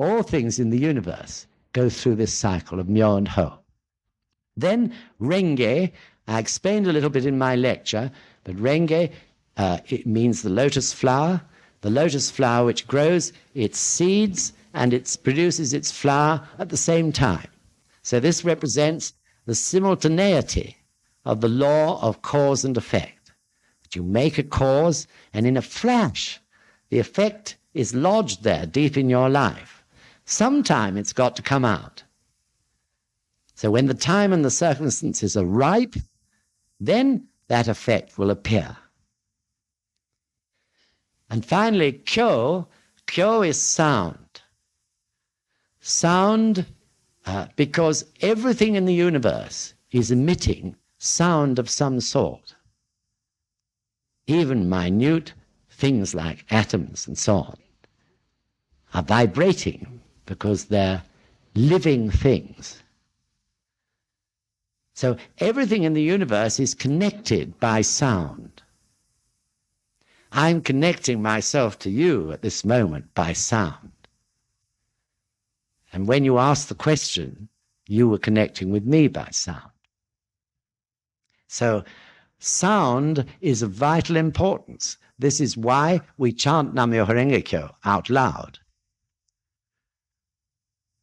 All things in the universe go through this cycle of Myo and Ho. Then Renge, I explained a little bit in my lecture, but Renge, it means the lotus flower which grows its seeds and it produces its flower at the same time. So this represents the simultaneity of the law of cause and effect. That you make a cause, and in a flash, the effect is lodged there deep in your life. Sometime it's got to come out. So when the time and the circumstances are ripe, then that effect will appear. And finally, Kyo is sound. Sound, because everything in the universe is emitting sound of some sort. Even minute things like atoms and so on are vibrating because they're living things. So everything in the universe is connected by sound. I'm connecting myself to you at this moment by sound. And when you asked the question, you were connecting with me by sound. So sound is of vital importance. This is why we chant Nam-myoho Renge Kyo out loud.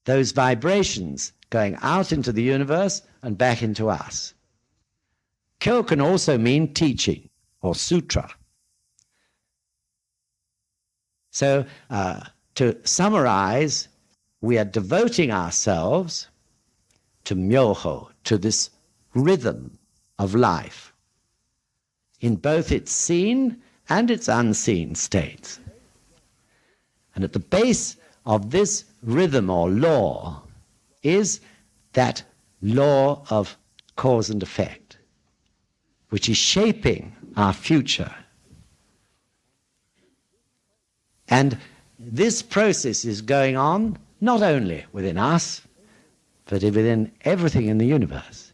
Those vibrations going out into the universe and back into us. Kyo can also mean teaching or sutra. So to summarize, we are devoting ourselves to Myoho, to this rhythm of life, in both its seen and its unseen states. And at the base of this rhythm or law is that law of cause and effect, which is shaping our future. And this process is going on not only within us, but within everything in the universe.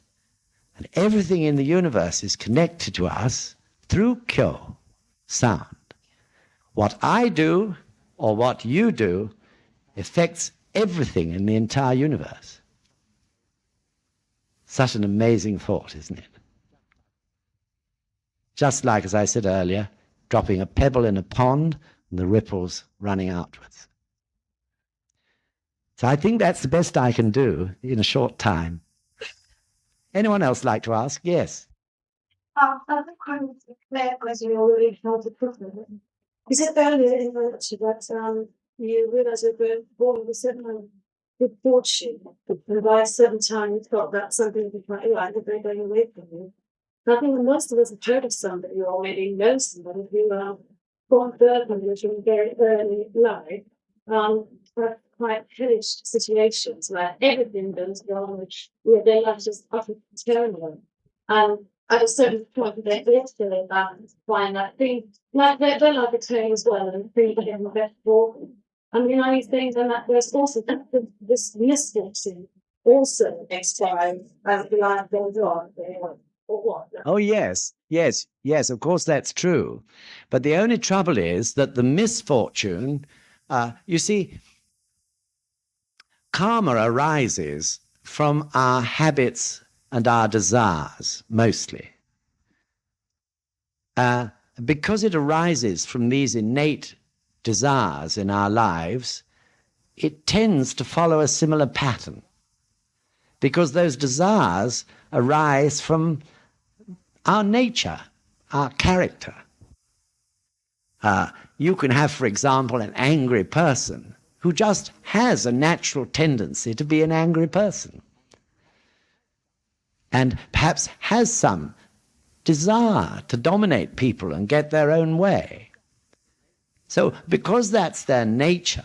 And everything in the universe is connected to us through Kyo, sound. What I do or what you do affects everything in the entire universe. Such an amazing thought, isn't it? Just like, as I said earlier, dropping a pebble in a pond and the ripples running outwards. So I think that's the best I can do in a short time. Anyone else like to ask? Yes. I have a clear question already how to put it. You said earlier in the lecture that you realise that we're born with a certain good fortune, and by a certain time you felt that something was quite right, that they're going away from you. And I think most of us have heard of somebody who already knows somebody who born burdened from very early life, have quite hellish situations where everything goes wrong, where their life just utterly terrible. And at a certain point, they're feeling that find that thing, like their life is turning as well, and things are getting better for them. And you know, these things, and that there's also this misfortune also next time as the life goes on. Or what? Oh, yes, of course that's true. But the only trouble is that the misfortune, you see, karma arises from our habits and our desires, mostly. Because it arises from these innate desires in our lives, it tends to follow a similar pattern. Because those desires arise from our nature, our character. You can have, for example, an angry person who just has a natural tendency to be an angry person, and perhaps has some desire to dominate people and get their own way. So because that's their nature,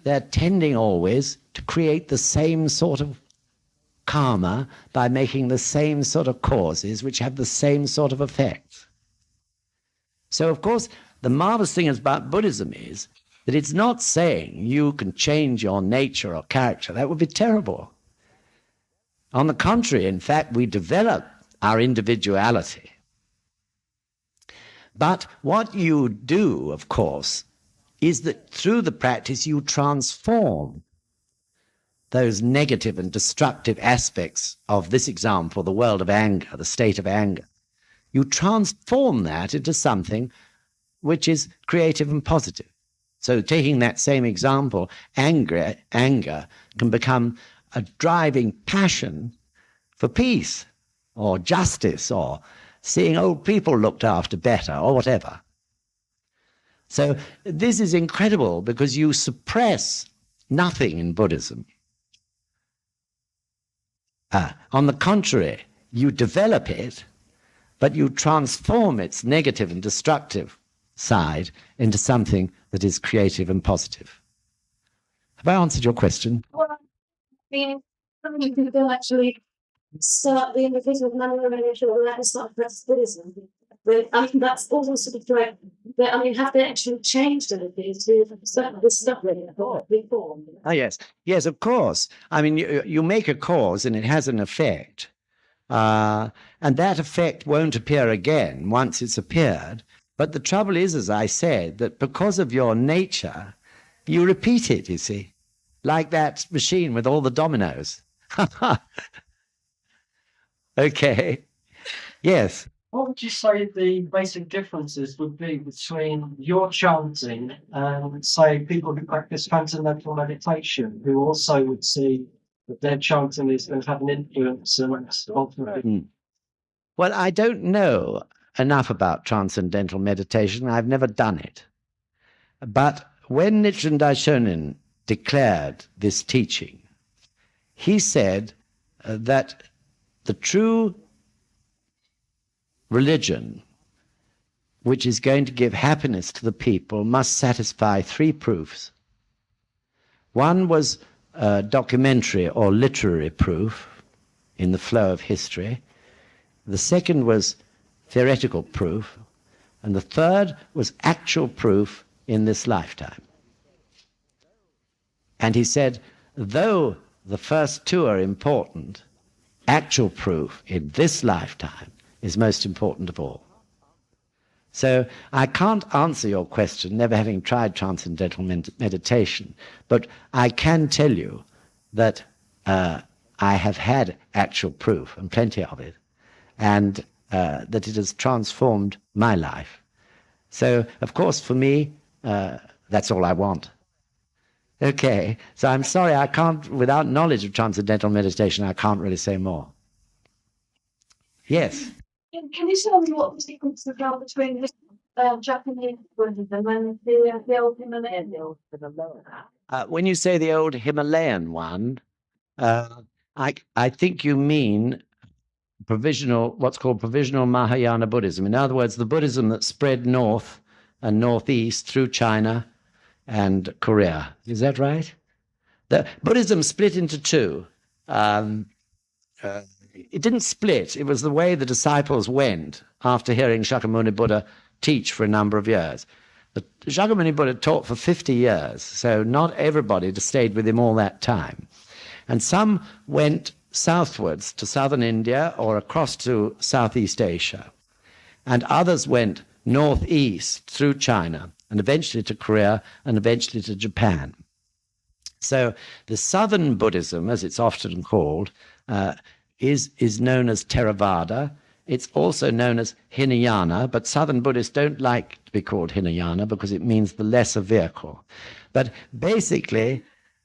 they're tending always to create the same sort of karma by making the same sort of causes which have the same sort of effects. So, of course, the marvelous thing about Buddhism is that it's not saying you can change your nature or character. That would be terrible. On the contrary, in fact, we develop our individuality. But what you do, of course, is that through the practice you transform those negative and destructive aspects of this example, the world of anger, the state of anger. You transform that into something which is creative and positive. So taking that same example, anger can become a driving passion for peace or justice or seeing old people looked after better or whatever. So this is incredible because you suppress nothing in Buddhism. On the contrary, you develop it, but you transform its negative and destructive side into something that is creative and positive. Have I answered your question? Well, I mean, some people actually start the individual non-religious and that is not Buddhism. But I mean, that's also sort of correct. But I mean, have they actually changed anything to certain this stuff before? Ah, yes. Yes, of course. I mean, you make a cause and it has an effect. And that effect won't appear again once it's appeared. But the trouble is, as I said, that because of your nature, you repeat it, you see, like that machine with all the dominoes. Okay. Yes. What would you say the basic differences would be between your chanting and, say, people who practice transcendental meditation, who also would see that their chanting is going to have an influence and ultimately... Well, I don't know enough about transcendental meditation. I've never done it. But when Nichiren Daishonin declared this teaching, he said that the true religion, which is going to give happiness to the people, must satisfy three proofs. One was documentary or literary proof in the flow of history. The second was theoretical proof. And the third was actual proof in this lifetime. And he said, though the first two are important, actual proof in this lifetime is most important of all. So I can't answer your question, never having tried transcendental meditation, but I can tell you that I have had actual proof, and plenty of it, and that it has transformed my life. So, of course, for me, that's all I want. Okay, so I'm sorry, I can't, without knowledge of transcendental meditation, I can't really say more. Yes? Can you tell me what the difference between the Japanese Buddhism and the old Himalayan? When you say the old Himalayan one, I think you mean what's called provisional Mahayana Buddhism. In other words, the Buddhism that spread north and northeast through China and Korea. Is that right? The Buddhism split into two. It didn't split. It was the way the disciples went after hearing Shakyamuni Buddha teach for a number of years. The Shakyamuni Buddha taught for 50 years, so not everybody stayed with him all that time. And some went southwards to southern India or across to Southeast Asia. And others went northeast through China and eventually to Korea and eventually to Japan. So the southern Buddhism, as it's often called, is known as Theravada. It's also known as Hinayana, but southern Buddhists don't like to be called Hinayana because it means the lesser vehicle. But basically,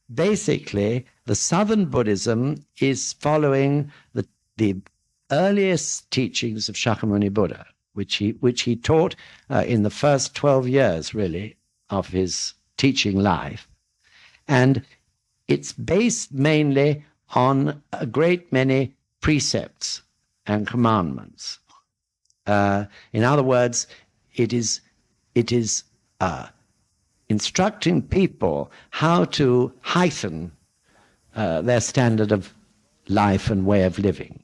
the southern Buddhism is following the earliest teachings of Shakyamuni Buddha, which he taught in the first 12 years, really, of his teaching life. And it's based mainly on a great many precepts and commandments. In other words, it is instructing people how to heighten their standard of life and way of living.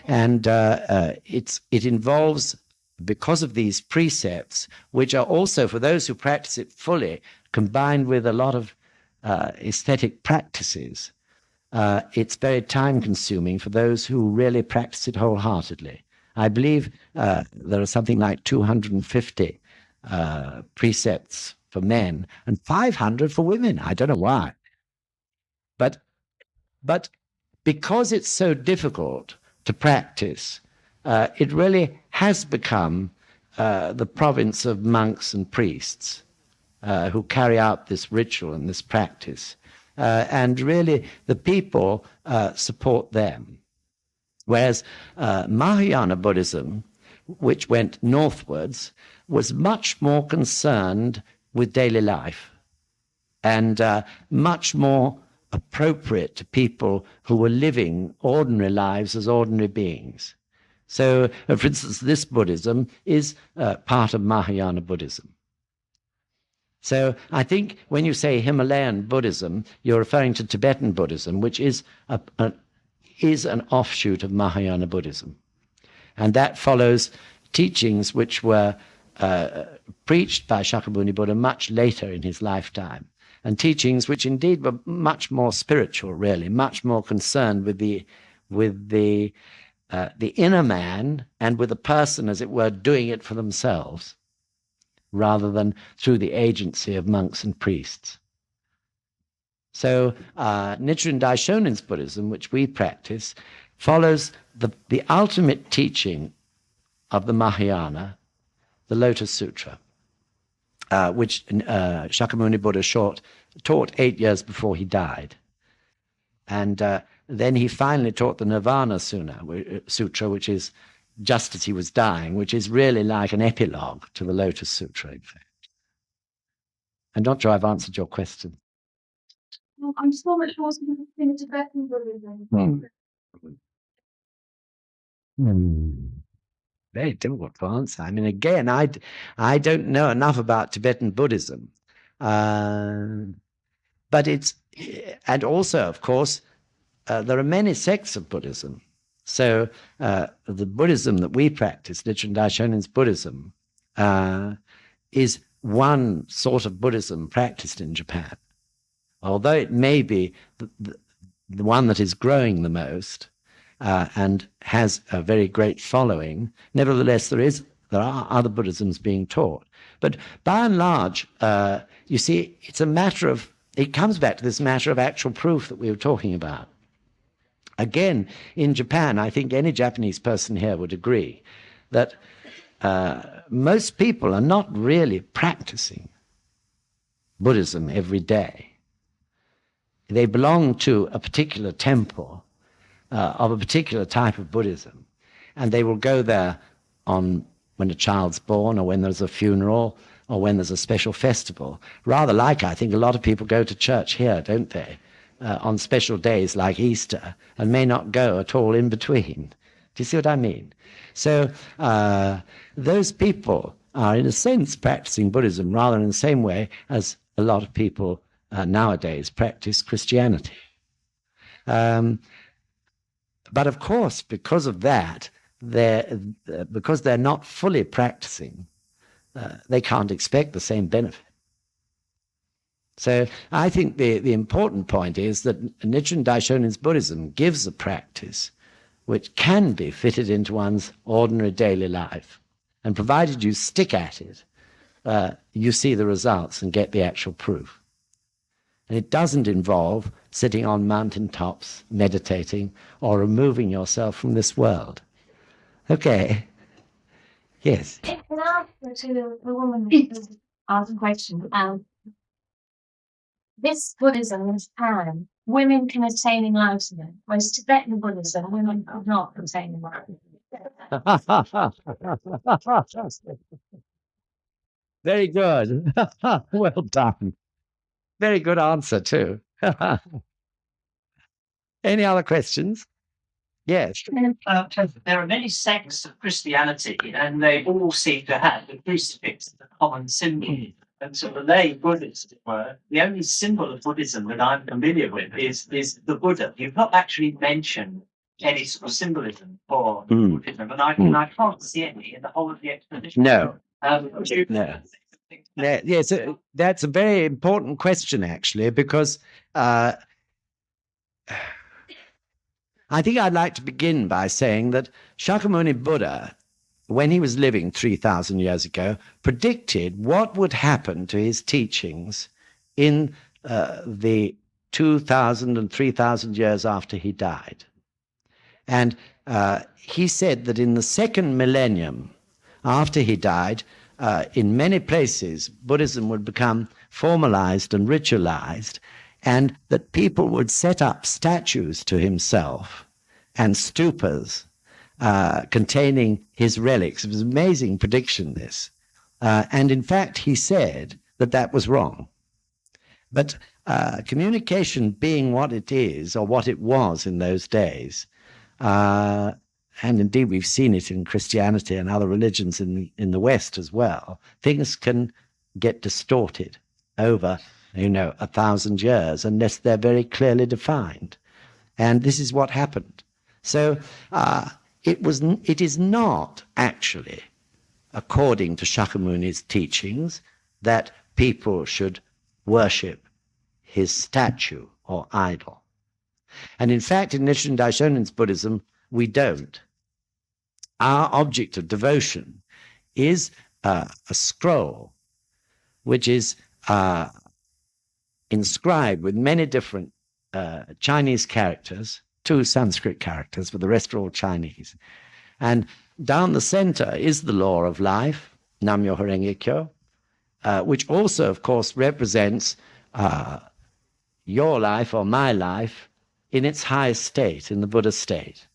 And it involves, because of these precepts, which are also, for those who practice it fully, combined with a lot of aesthetic practices, it's very time-consuming for those who really practice it wholeheartedly. I believe there are something like 250 precepts for men and 500 for women. I don't know why. But because it's so difficult to practice, it really has become the province of monks and priests who carry out this ritual and this practice. And really, the people support them. Whereas Mahayana Buddhism, which went northwards, was much more concerned with daily life and much more appropriate to people who were living ordinary lives as ordinary beings. So, for instance, this Buddhism is part of Mahayana Buddhism. So I think when you say Himalayan Buddhism, you're referring to Tibetan Buddhism, which is an offshoot of Mahayana Buddhism. And that follows teachings which were preached by Shakyamuni Buddha much later in his lifetime, and teachings which indeed were much more spiritual, really, much more concerned with the inner man and with the person, as it were, doing it for themselves, rather than through the agency of monks and priests. So Nichiren Daishonin's Buddhism, which we practice, follows the ultimate teaching of the Mahayana, the Lotus Sutra, which Shakyamuni Buddha taught 8 years before he died. And then he finally taught the Nirvana Sutra, which is just as he was dying, which is really like an epilogue to the Lotus Sutra, in fact. I'm not sure I've answered your question. Well, I'm so much more in Tibetan Buddhism. Very difficult to answer. I mean, again, I don't know enough about Tibetan Buddhism. But and also, of course, there are many sects of Buddhism. So the Buddhism that we practice, Nichiren Daishonin's Buddhism, is one sort of Buddhism practiced in Japan. Although it may be the one that is growing the most and has a very great following, nevertheless there are other Buddhisms being taught. But by and large, you see, it comes back to this matter of actual proof that we were talking about. Again, in Japan, I think any Japanese person here would agree that most people are not really practicing Buddhism every day. They belong to a particular temple of a particular type of Buddhism, and they will go there when a child's born, or when there's a funeral, or when there's a special festival. Rather like, I think, a lot of people go to church here, don't they? On special days like Easter, and may not go at all in between. Do you see what I mean? So those people are, in a sense, practicing Buddhism rather in the same way as a lot of people nowadays practice Christianity. But of course, because of that, because they're not fully practicing, they can't expect the same benefit. So I think the important point is that Nichiren Daishonin's Buddhism gives a practice which can be fitted into one's ordinary daily life. And provided you stick at it, you see the results and get the actual proof. And it doesn't involve sitting on mountaintops, meditating, or removing yourself from this world. Okay. Yes. Can I ask to the woman who asked a question? This Buddhism in Japan, women can attain enlightenment, whereas Tibetan Buddhism, women could not attain enlightenment. Very good. Well done. Very good answer, too. Any other questions? Yes. There are many sects of Christianity, and they all seem to have the crucifix as a common symbol. And so the lay Buddhists, as it were, the only symbol of Buddhism that I'm familiar with is the Buddha. You've not actually mentioned any sort of symbolism for Buddhism, and I can't see any in the whole of the expedition. No. No. Yes, that's a very important question, actually, because I think I'd like to begin by saying that Shakyamuni Buddha when he was living 3,000 years ago, predicted what would happen to his teachings in the 2,000 and 3,000 years after he died. And he said that in the second millennium, after he died, in many places, Buddhism would become formalized and ritualized, and that people would set up statues to himself and stupas containing his relics. It was an amazing prediction, this. And in fact, he said that that was wrong. But communication being what it is, or what it was in those days, and indeed we've seen it in Christianity and other religions in the West as well, things can get distorted over, 1,000 years unless they're very clearly defined. And this is what happened. So it is not actually, according to Shakyamuni's teachings, that people should worship his statue or idol. And in fact, in Nichiren Daishonin's Buddhism, we don't. Our object of devotion is a scroll which is inscribed with many different Chinese characters, 2 Sanskrit characters, but the rest are all Chinese. And down the center is the law of life, Nam-myoho Renge Kyo, which also, of course, represents your life or my life in its highest state, in the Buddha state.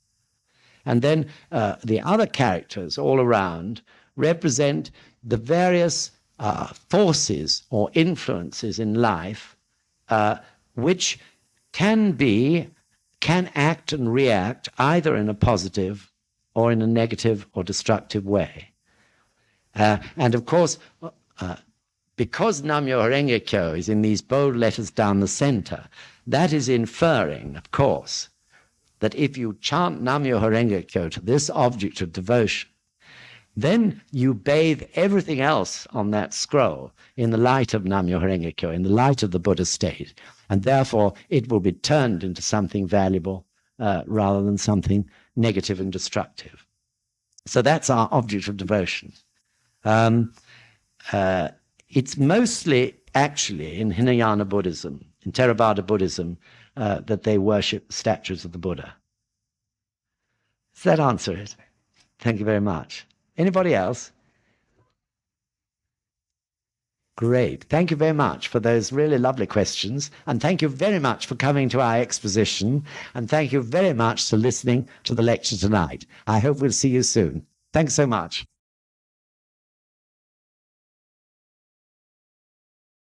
And then the other characters all around represent the various forces or influences in life which can act and react either in a positive or in a negative or destructive way. And of course, because Nam-myoho Renge Kyo is in these bold letters down the center, that is inferring, of course, that if you chant Nam-myoho Renge Kyo to this object of devotion, then you bathe everything else on that scroll in the light of Nam-myoho Renge Kyo, in the light of the Buddha state, and therefore it will be turned into something valuable rather than something negative and destructive. So that's our object of devotion. It's mostly actually in Hinayana Buddhism, in Theravada Buddhism, that they worship statues of the Buddha. Does that answer it? Thank you very much. Anybody else? Great. Thank you very much for those really lovely questions. And thank you very much for coming to our exposition. And thank you very much for listening to the lecture tonight. I hope we'll see you soon. Thanks so much.